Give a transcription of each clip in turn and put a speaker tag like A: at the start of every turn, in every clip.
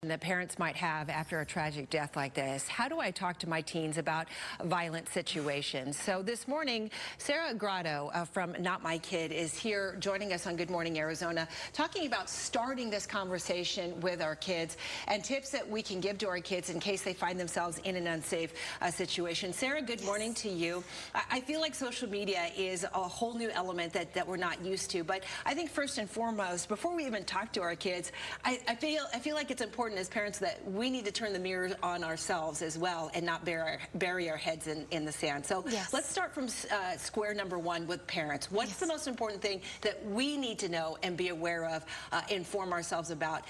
A: That parents might have after a tragic death like this. How do I talk to my teens about violent situations? So this morning, Sarah Grotto from Not My Kid is here joining us on Good Morning Arizona, talking about starting this conversation with our kids and tips that we can give to our kids in case they find themselves in an unsafe situation. Sarah, good morning to you. I feel like social media is a whole new element that we're not used to, but I think first and foremost, before we even talk to our kids, I feel like it's important as parents that we need to turn the mirror on ourselves as well and not bury our heads in the sand. So let's start from square number one with parents. What's the most important thing that we need to know and be aware of, inform ourselves about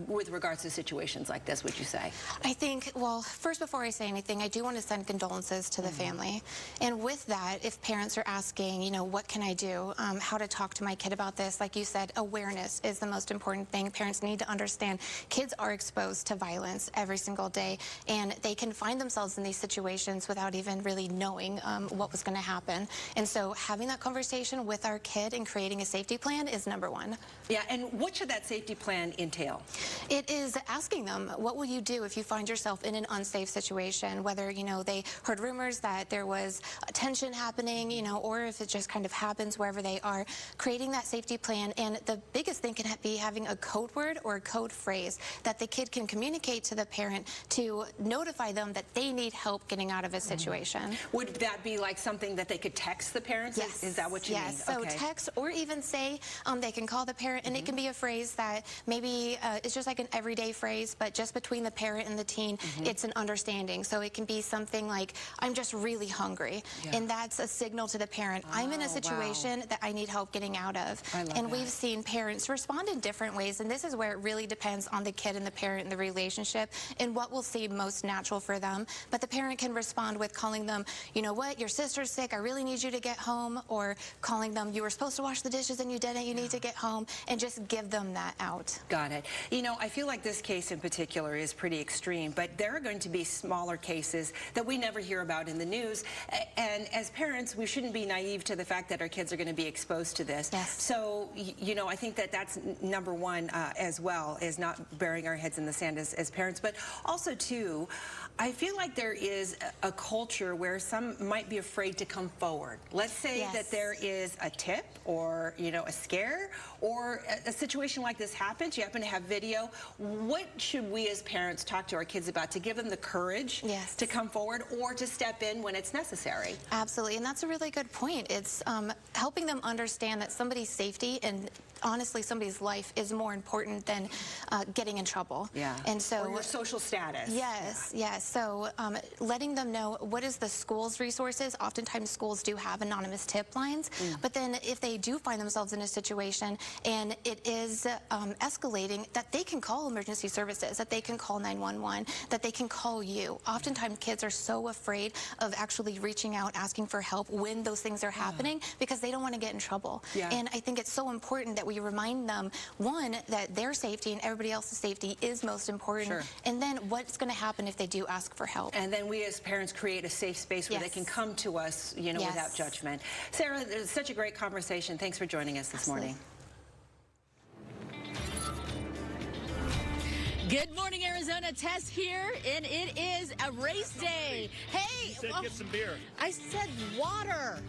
A: with regards to situations like this, would you say?
B: I think, well, first before I say anything, I do want to send condolences to the family. And with that, if parents are asking, you know, what can I do, how to talk to my kid about this, like you said, awareness is the most important thing. Parents need to understand kids are exposed to violence every single day, and they can find themselves in these situations without even really knowing what was going to happen. And so having that conversation with our kid and creating a safety plan is number one.
A: Yeah, and what should that safety plan entail?
B: It is asking them, what will you do if you find yourself in an unsafe situation, whether, you know, they heard rumors that there was tension happening, you know, or if it just kind of happens wherever they are, creating that safety plan. And the biggest thing can be having a code word or a code phrase that the kid can communicate to the parent to notify them that they need help getting out of a situation.
A: Would that be like something that they could text the parents?
B: Yes.
A: Is that what you mean?
B: Yes, so text or even say they can call the parent, and it can be a phrase that maybe it's just like an everyday phrase, but just between the parent and the teen, it's an understanding. So it can be something like, I'm just really hungry, and that's a signal to the parent, I'm in a situation that I need help getting out of. And we've seen parents respond in different ways, and this is where it really depends on the kid and the parent and the relationship and what will seem most natural for them. But the parent can respond with calling them, you know what, your sister's sick, I really need you to get home, or calling them, you were supposed to wash the dishes and you didn't, you need to get home, and just give them that out.
A: Got it. You know, I feel like this case in particular is pretty extreme, but there are going to be smaller cases that we never hear about in the news, and as parents, we shouldn't be naive to the fact that our kids are going to be exposed to this. So, you know, I think that that's number one as well, is not burying our heads in the sand as parents, but also too, I feel like there is a culture where some might be afraid to come forward. Let's say that there is a tip or, you know, a scare or a situation like this happens, you happen to have video. What should we as parents talk to our kids about to give them the courage to come forward or to step in when it's necessary?
B: Absolutely, and that's a really good point. It's helping them understand that somebody's safety and honestly somebody's life is more important than getting in trouble. And so,
A: or your social status.
B: So letting them know what is the school's resources. Oftentimes schools do have anonymous tip lines, but then if they do find themselves in a situation and it is escalating, that they can call emergency services, that they can call 911, that they can call you. Oftentimes kids are so afraid of actually reaching out, asking for help when those things are happening because they don't want to get in trouble. And I think it's so important that we remind them, one, that their safety and everybody else's safety is most important, and then what's going to happen if they do ask for help.
A: And then we as parents create a safe space where they can come to us, you know, without judgment. Sarah, it's such a great conversation. Thanks for joining us this morning.
C: Good morning, Arizona. Tess here, and it is a race day. Hey,
D: you said get some beer.
C: I said water.